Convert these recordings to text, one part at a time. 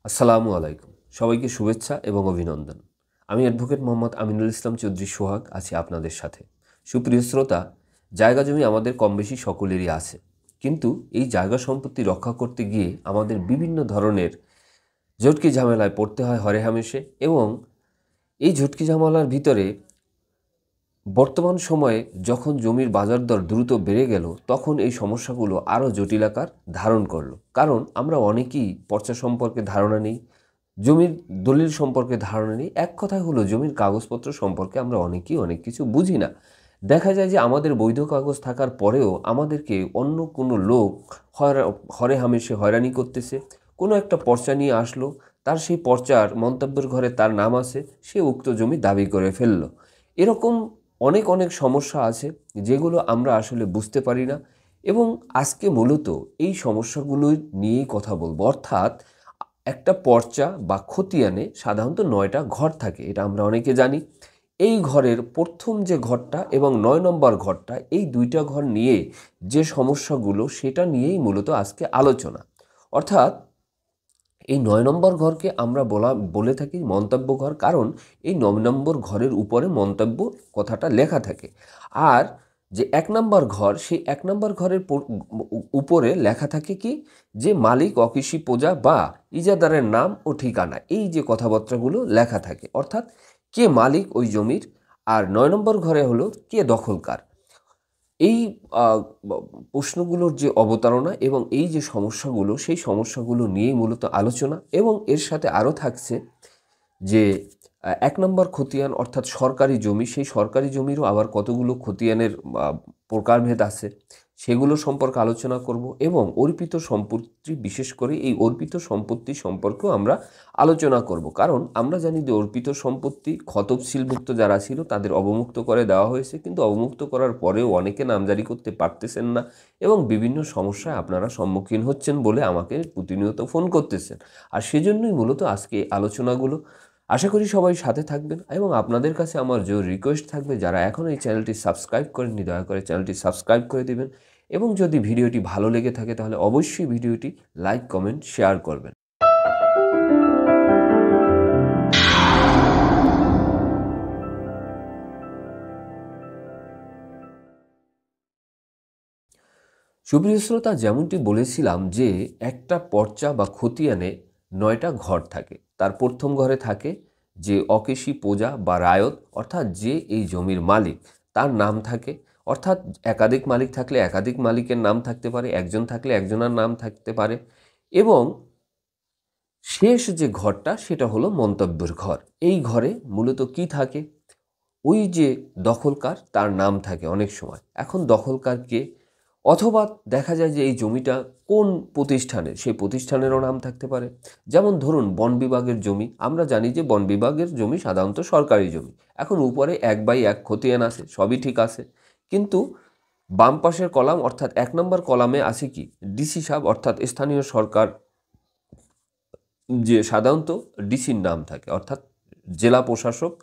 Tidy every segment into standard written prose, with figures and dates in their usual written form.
আসসালামু আলাইকুম। সবাইকে শুভেচ্ছা এবং অভিনন্দন। আমি অ্যাডভোকেট মোহাম্মদ আমিনুল ইসলাম চৌধুরী সোহাগ আছি আপনাদের সাথে। সুপ্রিয় শ্রোতা, জায়গা জমি আমাদের কমবেশি সকলেরই আছে, কিন্তু এই জায়গা সম্পত্তি রক্ষা করতে গিয়ে আমাদের বিভিন্ন ধরনের ঝটকি ঝামেলায় পড়তে হয় হরেহামেশে। এবং এই ঝটকি ঝামেলার ভিতরে বর্তমান সময়ে যখন জমির বাজার দর দ্রুত বেড়ে গেল, তখন এই সমস্যাগুলো আরও জটিল আকার ধারণ করলো। কারণ আমরা অনেকেই পর্চা সম্পর্কে ধারণা নেই, জমির দলিল সম্পর্কে ধারণা নেই, এক কথায় হলো জমির কাগজপত্র সম্পর্কে আমরা অনেকেই অনেক কিছু বুঝি না। দেখা যায় যে আমাদের বৈধ কাগজ থাকার পরেও আমাদেরকে অন্য কোনো লোক হরেহামেশে হয়রানি করতেছে। কোনো একটা পর্চা নিয়ে আসলো, তার সেই পর্চার মন্তব্যের ঘরে তার নাম আছে, সে উক্ত জমি দাবি করে ফেললো। এরকম অনেক অনেক সমস্যা আছে যেগুলো আমরা আসলে বুঝতে পারি না। এবং আজকে মূলত এই সমস্যাগুলো নিয়েই কথা বলবো। অর্থাৎ একটা পর্চা বা খতিয়ানে সাধারণত 9টা ঘর থাকে, এটা আমরা অনেকে জানি। এই ঘরের প্রথম যে ঘরটা এবং 9 নম্বর ঘরটা, এই দুইটা ঘর নিয়ে যে সমস্যাগুলো, সেটা নিয়েই মূলত আজকে আলোচনা। অর্থাৎ এই 9 নম্বর ঘরকে আমরা বলে থাকি মন্তব্য ঘর, কারণ এই 9 নম্বর ঘরের উপরে মন্তব্য কথাটা লেখা থাকে। আর যে 1 নম্বর ঘর, সেই 1 নম্বর ঘরের উপরে লেখা থাকে কি, যে মালিক অকৃষি প্রজা বা ইজাদারের নাম ও ঠিকানা, এই যে কথাবার্তাগুলো লেখা থাকে। অর্থাৎ কে মালিক ওই জমির, আর 9 নম্বর ঘরে হলো কে দখলকার। এই প্রশ্নগুলোর যে অবতারণা এবং এই যে সমস্যাগুলো, সেই সমস্যাগুলো নিয়েই মূলত আলোচনা। এবং এর সাথে আরও থাকছে যে 1 নম্বর খতিয়ান অর্থাৎ সরকারি জমি, সেই সরকারি জমিরও আবার কতগুলো খতিয়ানের প্রকারভেদ আছে, সেগুলো সম্পর্কে আলোচনা করব। এবং অর্পিত সম্পত্তি, বিশেষ করে এই অর্পিত সম্পত্তি সম্পর্কেও আমরা আলোচনা করব। কারণ আমরা জানি যে অর্পিত সম্পত্তি খতবশীলভুক্ত যারা ছিল তাদের অবমুক্ত করে দেওয়া হয়েছে, কিন্তু অবমুক্ত করার পরেও অনেকে নামজারি করতে পারতেছেন না এবং বিভিন্ন সমস্যায় আপনারা সম্মুখীন হচ্ছেন বলে আমাকে প্রতিনিয়ত ফোন করতেছেন। আর সেজন্যই মূলত আজকে আলোচনাগুলো। আশা করি সবাই সাথে থাকবেন এবং আপনাদের কাছে আমার যে রিকোয়েস্ট থাকবে, যারা এখনও এই চ্যানেলটি সাবস্ক্রাইব করেননি, দয়া করে চ্যানেলটি সাবস্ক্রাইব করে দিবেন। এবং যদি ভিডিওটি ভালো লেগে থাকে তাহলে অবশ্যই ভিডিওটি লাইক, কমেন্ট, শেয়ার করবেন। সুপ্রিয় শ্রোতা, যেমনটি বলেছিলাম যে একটা পর্চা বা খতিয়ানে 9টা ঘর থাকে। তার প্রথম ঘরে থাকে যে অকেশী প্রজা বা রায়ত, অর্থাৎ যে এই জমির মালিক, তার নাম থাকে। অর্থাৎ একাধিক মালিক থাকলে একাধিক মালিকের নাম থাকতে পারে, একজন থাকলে একজনের নাম থাকতে পারে। এবং শেষ যে ঘরটা, সেটা হলো মন্তব্যের ঘর। এই ঘরে মূলত কি থাকে, ওই যে দখলকার তার নাম থাকে অনেক সময়। এখন দখলকার কে, অথবা দেখা যায় যে এই জমিটা কোন প্রতিষ্ঠানের, সেই প্রতিষ্ঠানেরও নাম থাকতে পারে। যেমন ধরুন বন বিভাগের জমি, আমরা জানি যে বন বিভাগের জমি সাধারণত সরকারি জমি। এখন উপরে 1/1 খতিয়ান আছে, সবই ঠিক আছে, কিন্তু বাম পাশের কলাম অর্থাৎ 1 নম্বর কলামে আছে কি, ডিসি সাহেব অর্থাৎ স্থানীয় সরকার, যে সাধারণত ডিসির নাম থাকে, অর্থাৎ জেলা প্রশাসক,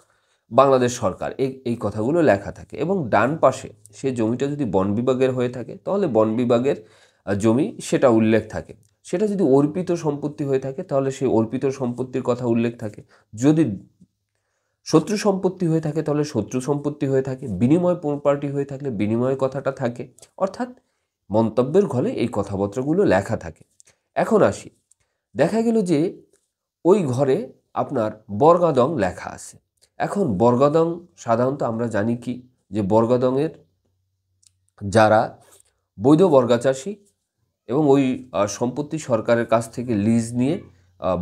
বাংলাদেশ সরকার, এই কথাগুলো লেখা থাকে। এবং ডান পাশে সে জমিটা যদি বন বিভাগের হয়ে থাকে তাহলে বন বিভাগের জমি সেটা উল্লেখ থাকে। সেটা যদি অর্পিত সম্পত্তি হয়ে থাকে তাহলে সেই অর্পিত সম্পত্তির কথা উল্লেখ থাকে। যদি শত্রু সম্পত্তি হয়ে থাকে তাহলে শত্রু সম্পত্তি হয়ে থাকে, বিনিময় প্রপার্টি হয়ে থাকলে বিনিময় কথাটা থাকে। অর্থাৎ মন্তব্যের ঘরে এই কথাবার্তাগুলো লেখা থাকে। এখন আসি, দেখা গেল যে ওই ঘরে আপনার বর্গাদং লেখা আছে। এখন বর্গাদং সাধারণত আমরা জানি কি, যে বর্গাদংয়ের যারা বৈধ বর্গাচাষী এবং ওই সম্পত্তি সরকারের কাছ থেকে লিজ নিয়ে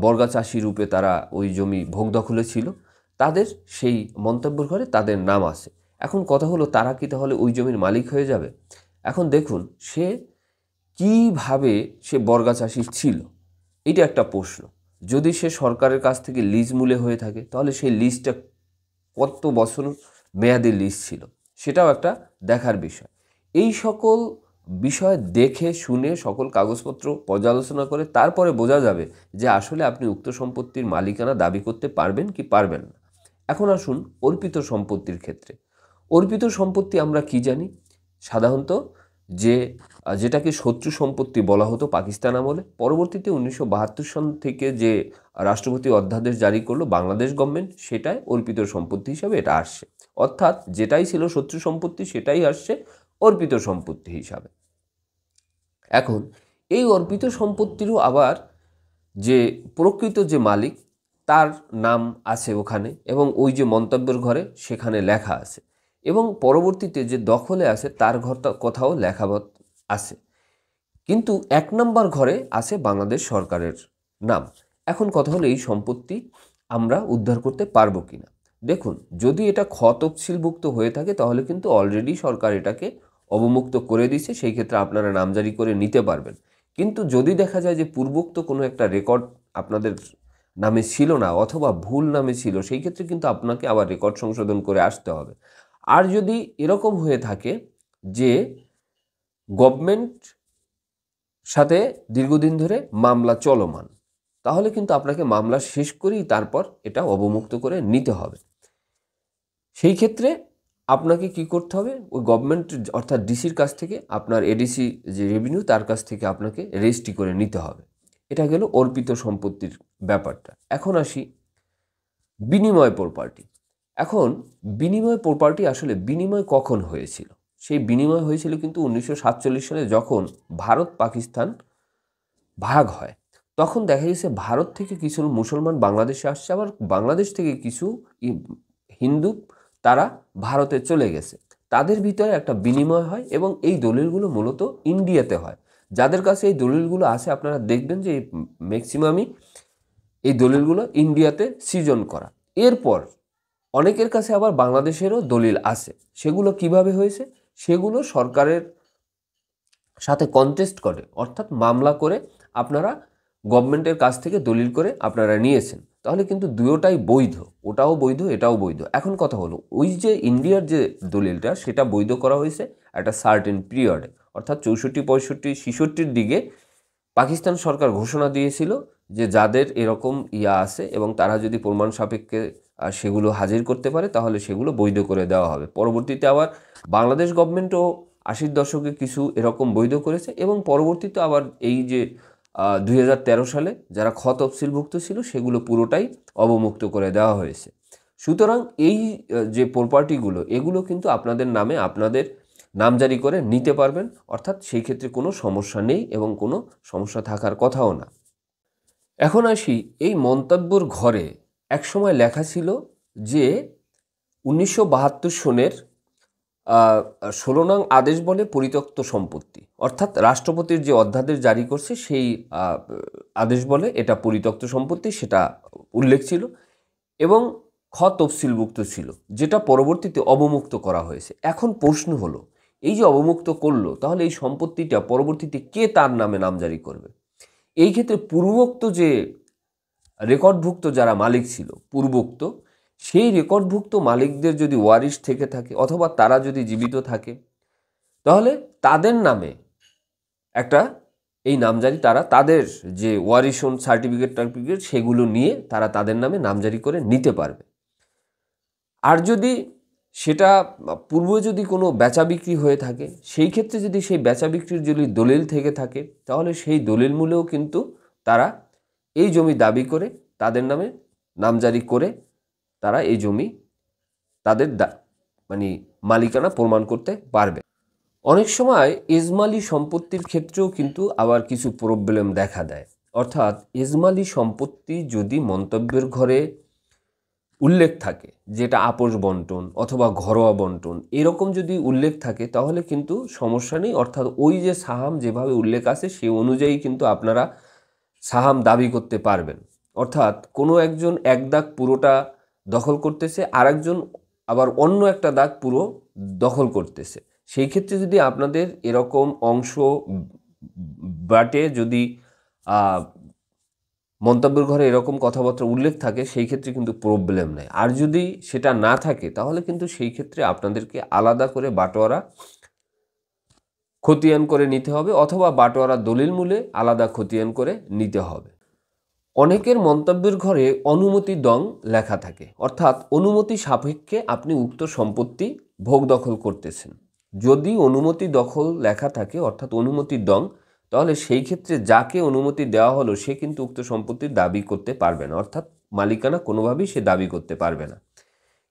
বর্গাচাষী রূপে তারা ওই জমি ভোগ দখলে ছিল, তাদের সেই মন্তব্যের ঘরে তাদের নাম আছে। এখন কথা হলো, তারা কি তাহলে ওই জমির মালিক হয়ে যাবে? এখন দেখুন, সে কিভাবে সে বর্গাচাষী ছিল, এটা একটা প্রশ্ন। যদি সে সরকারের কাছ থেকে লিজ মূল্যে হয়ে থাকে তাহলে সেই লিজটা কত বছর মেয়াদি লিজ ছিল, সেটাও একটা দেখার বিষয়। এই সকল বিষয় দেখে শুনে সকল কাগজপত্র পর্যালোচনা করে তারপরে বোঝা যাবে যে আসলে আপনি উক্ত সম্পত্তির মালিকানা দাবি করতে পারবেন কি পারবেন না। এখন আসুন অর্পিত সম্পত্তির ক্ষেত্রে। অর্পিত সম্পত্তি আমরা কি জানি, সাধারণত যে যেটাকে শত্রু সম্পত্তি বলা হতো পাকিস্তান আমলে। পরবর্তীতে 1972 সন থেকে যে রাষ্ট্রপতি অধ্যাদেশ জারি করলো বাংলাদেশ গভর্নমেন্ট, সেটাই অর্পিত সম্পত্তি হিসাবে এটা আসছে। অর্থাৎ যেটাই ছিল শত্রু সম্পত্তি সেটাই আসছে অর্পিত সম্পত্তি হিসাবে। এখন এই অর্পিত সম্পত্তিরও আবার যে প্রকৃত যে মালিক তার নাম আছে ওখানে, এবং ওই যে মন্তব্যের ঘরে সেখানে লেখা আছে, এবং পরবর্তীতে যে দখলে আছে তার ঘরটা কোথাও লেখা আছে, কিন্তু 1 নম্বর ঘরে আছে বাংলাদেশ সরকারের নাম। এখন কথা হলো এই সম্পত্তি আমরা উদ্ধার করতে পারবো কিনা। দেখুন, যদি এটা তফসিলভুক্ত হয়ে থাকে তাহলে কিন্তু অলরেডি সরকার এটাকে অবমুক্ত করে দিয়েছে, সেই ক্ষেত্রে আপনারা নামজারি করে নিতে পারবেন। কিন্তু যদি দেখা যায় যে পূর্বোক্ত কোনো একটা রেকর্ড আপনাদের নামে ছিল না অথবা ভুল নামে ছিল, সেই ক্ষেত্রে কিন্তু আপনাকে আবার রেকর্ড সংশোধন করে আসতে হবে। আর যদি এরকম হয়ে থাকে যে গভর্নমেন্ট সাথে দীর্ঘদিন ধরে মামলা চলমান, তাহলে কিন্তু আপনাকে মামলা শেষ করেই তারপর এটা অবমুক্ত করে নিতে হবে। সেই ক্ষেত্রে আপনাকে কি করতে হবে, ওই গভর্নমেন্ট অর্থাৎ ডিসির কাছ থেকে আপনার এডিসি যে রেভিনিউ তার কাছ থেকে আপনাকে রেজিস্ট্রি করে নিতে হবে। এটা গেল অর্পিত সম্পত্তির ব্যাপারটা। এখন আসি বিনিময় প্রপার্টি। এখন বিনিময় প্রপার্টি আসলে বিনিময় কখন হয়েছিল? সেই বিনিময় হয়েছিল কিন্তু 1947 সালে, যখন ভারত পাকিস্তান ভাগ হয়। তখন দেখা গেছে ভারত থেকে কিছু মুসলমান বাংলাদেশে আসছে, আবার বাংলাদেশ থেকে কিছু হিন্দু তারা ভারতে চলে গেছে। তাদের ভিতরে একটা বিনিময় হয় এবং এই দলিলগুলো মূলত ইন্ডিয়াতে হয়। যাদের কাছে এই দলিলগুলো আছে আপনারা দেখবেন যে ম্যাক্সিমামই এই দলিলগুলো ইন্ডিয়াতে সৃজন করা। এরপর অনেকের কাছে আবার বাংলাদেশেরও দলিল আছে। সেগুলো কিভাবে হয়েছে? সেগুলো সরকারের সাথে কন্টেস্ট করে, অর্থাৎ মামলা করে আপনারা গভর্নমেন্টের কাছ থেকে দলিল করে আপনারা নিয়েছেন, তাহলে কিন্তু দুটোটাই বৈধ, ওটাও বৈধ এটাও বৈধ। এখন কথা হলো, ওই যে ইন্ডিয়ার যে দলিলটা সেটা বৈধ করা হয়েছে একটা সার্টেন পিরিয়ডে, অর্থাৎ 64, 65, 66 দিকে পাকিস্তান সরকার ঘোষণা দিয়েছিল যে যাদের এরকম আছে এবং তারা যদি প্রমাণ সাপেক্ষে সেগুলো হাজির করতে পারে তাহলে সেগুলো বৈধ করে দেওয়া হবে। পরবর্তীতে আবার বাংলাদেশ গভর্নমেন্টও 80-র দশকে কিছু এরকম বৈধ করেছে, এবং পরবর্তীতে আবার এই যে 2013 সালে যারা তফসিলভুক্ত ছিল সেগুলো পুরোটাই অবমুক্ত করে দেওয়া হয়েছে। সুতরাং এই যে প্রপার্টিগুলো এগুলো কিন্তু আপনাদের নামে আপনাদের নামজারি করে নিতে পারবেন, অর্থাৎ সেই ক্ষেত্রে কোনো সমস্যা নেই এবং কোনো সমস্যা থাকার কথাও না। এখন আসি এই মন্তব্যর ঘরে একসময় লেখা ছিল যে 1972 সনের 16 নং আদেশ বলে পরিত্যক্ত সম্পত্তি, অর্থাৎ রাষ্ট্রপতির যে অধ্যাদেশ জারি করছে সেই আদেশ বলে এটা পরিত্যক্ত সম্পত্তি, সেটা উল্লেখ ছিল এবং তফসিলভুক্ত ছিল, যেটা পরবর্তীতে অবমুক্ত করা হয়েছে। এখন প্রশ্ন হলো, এই যে অবমুক্ত করলো তাহলে এই সম্পত্তিটা পরবর্তীতে কে তার নামে নামজারি করবে? এই ক্ষেত্রে পূর্বোক্ত যে রেকর্ডভুক্ত যারা মালিক ছিল পূর্বোক্ত, সেই রেকর্ডভুক্ত মালিকদের যদি ওয়ারিশ থেকে থাকে অথবা তারা যদি জীবিত থাকে, তাহলে তাদের নামে একটা এই নামজারি তারা তাদের যে ওয়ারিশন সার্টিফিকেট সেগুলো নিয়ে তারা তাদের নামে নামজারি করে নিতে পারবে। আর যদি সেটা পূর্বে যদি কোনো বেচা বিক্রি হয়ে থাকে, সেই ক্ষেত্রে যদি সেই বেচা বিক্রির যদি দলিল থেকে থাকে তাহলে সেই দলিল মূলেও কিন্তু তারা এই জমি দাবি করে তাদের নামে নামজারি করে তারা এই জমি তাদের মানে মালিকানা প্রমাণ করতে পারবে। অনেক সময় এজমালি সম্পত্তির ক্ষেত্রেও কিন্তু আবার কিছু প্রবলেম দেখা দেয়, অর্থাৎ এজমালি সম্পত্তি যদি মন্তব্যের ঘরে উল্লেখ থাকে, যেটা আপোষ বন্টন অথবা ঘরোয়া বন্টন এরকম যদি উল্লেখ থাকে তাহলে কিন্তু সমস্যা নেই, অর্থাৎ ওই যে সাহাম যেভাবে উল্লেখ আছে সেই অনুযায়ী কিন্তু আপনারা সাহাম দাবি করতে পারবেন। অর্থাৎ কোনো একজন এক দাগ পুরোটা দখল করতেছে, আর একজন আবার অন্য একটা দাগ পুরো দখল করতেছে, সেই ক্ষেত্রে যদি আপনাদের এরকম অংশ বাটে যদি মন্তব্যের ঘরে এরকম কথাবার্তা উল্লেখ থাকে সেই ক্ষেত্রে কিন্তু প্রবলেম নেই। আর যদি সেটা না থাকে তাহলে কিন্তু সেই ক্ষেত্রে আপনাদেরকে আলাদা করে বাটোয়ারা খতিয়ান করে নিতে হবে অথবা বাটোয়ারা দলিল মূলে আলাদা খতিয়ান করে নিতে হবে। অনেকের মন্তব্যের ঘরে অনুমতি দং লেখা থাকে, অর্থাৎ অনুমতি সাপেক্ষে আপনি উক্ত সম্পত্তি ভোগ দখল করতেছেন। যদি অনুমতি দখল লেখা থাকে অর্থাৎ অনুমতি দং, তাহলে সেই ক্ষেত্রে যাকে অনুমতি দেওয়া হলো সে কিন্তু উক্ত সম্পত্তির দাবি করতে পারবে না, অর্থাৎ মালিকানা কোনোভাবেই সে দাবি করতে পারবে না।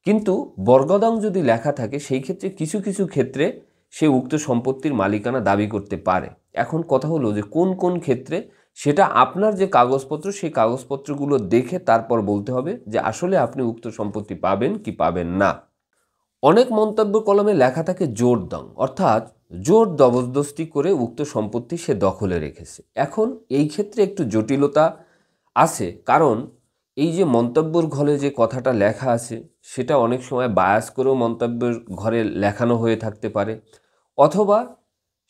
কিন্তু বর্গদং যদি লেখা থাকে সেই ক্ষেত্রে কিছু কিছু ক্ষেত্রে সে উক্ত সম্পত্তির মালিকানা দাবি করতে পারে। এখন কথা হলো যে কোন কোন ক্ষেত্রে, সেটা আপনার যে কাগজপত্র সেই কাগজপত্রগুলো দেখে তারপর বলতে হবে যে আসলে আপনি উক্ত সম্পত্তি পাবেন কি পাবেন না। অনেক মন্তব্য কলমে লেখা থাকে জোর দং, অর্থাৎ জোর জবরদস্তি করে উক্ত সম্পত্তি সে দখলে রেখেছে। এখন এই ক্ষেত্রে একটু জটিলতা আছে, কারণ এই যে মন্তব্যের ঘরে যে কথাটা লেখা আছে সেটা অনেক সময় বায়াস করেও মন্তব্যের ঘরে লেখানো হয়ে থাকতে পারে, অথবা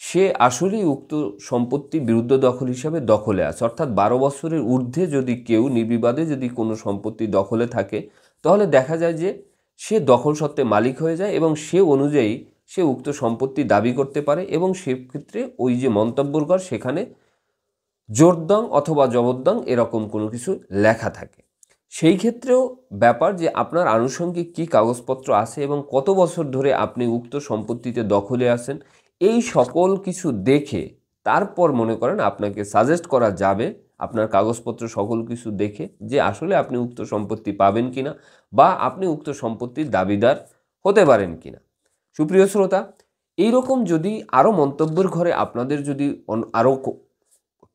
সে আসলেই উক্ত সম্পত্তি বিরুদ্ধ দখল হিসাবে দখলে আছে, অর্থাৎ 12 বছরের ঊর্ধ্বে যদি কেউ নির্বিবাদে যদি কোনো সম্পত্তি দখলে থাকে তাহলে দেখা যায় যে সে দখল সত্ত্বে মালিক হয়ে যায় এবং সে অনুযায়ী সে উক্ত সম্পত্তি দাবি করতে পারে, এবং সেক্ষেত্রে ওই যে মন্তব্যর ঘর সেখানে জোরদং অথবা জবরদং এরকম কোনো কিছু লেখা থাকে। সেই ক্ষেত্রেও ব্যাপার যে আপনার আনুষঙ্গিক কী কাগজপত্র আছে এবং কত বছর ধরে আপনি উক্ত সম্পত্তিতে দখলে আছেন, এই সকল কিছু দেখে তারপর মনে করেন আপনাকে সাজেস্ট করা যাবে আপনার কাগজপত্র সকল কিছু দেখে যে আসলে আপনি উক্ত সম্পত্তি পাবেন কিনা বা আপনি উক্ত সম্পত্তির দাবিদার হতে পারেন কিনা। সুপ্রিয় শ্রোতা, এইরকম যদি আরও মন্তব্যের ঘরে আপনাদের যদি আরও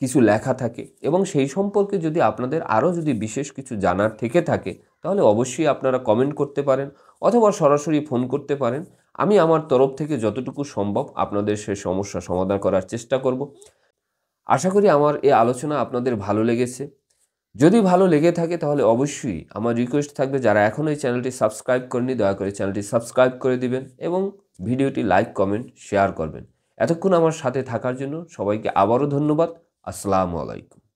কিছু লেখা থাকে এবং সেই সম্পর্কে যদি আপনাদের আরও যদি বিশেষ কিছু জানার থেকে থাকে তাহলে অবশ্যই আপনারা কমেন্ট করতে পারেন অথবা সরাসরি ফোন করতে পারেন। আমি আমার তরফ থেকে যতটুকু সম্ভব আপনাদের সেই সমস্যা সমাধান করার চেষ্টা করব। আশা করি আমার এই আলোচনা আপনাদের ভালো লেগেছে। যদি ভালো লেগে থাকে তাহলে অবশ্যই আমার রিকোয়েস্ট থাকবে যারা এখনও এই চ্যানেলটি সাবস্ক্রাইব করেনি দয়া করে চ্যানেলটি সাবস্ক্রাইব করে দিবেন এবং ভিডিওটি লাইক কমেন্ট শেয়ার করবেন। এতক্ষণ আমার সাথে থাকার জন্য সবাইকে আবারও ধন্যবাদ। আসসালামু আলাইকুম।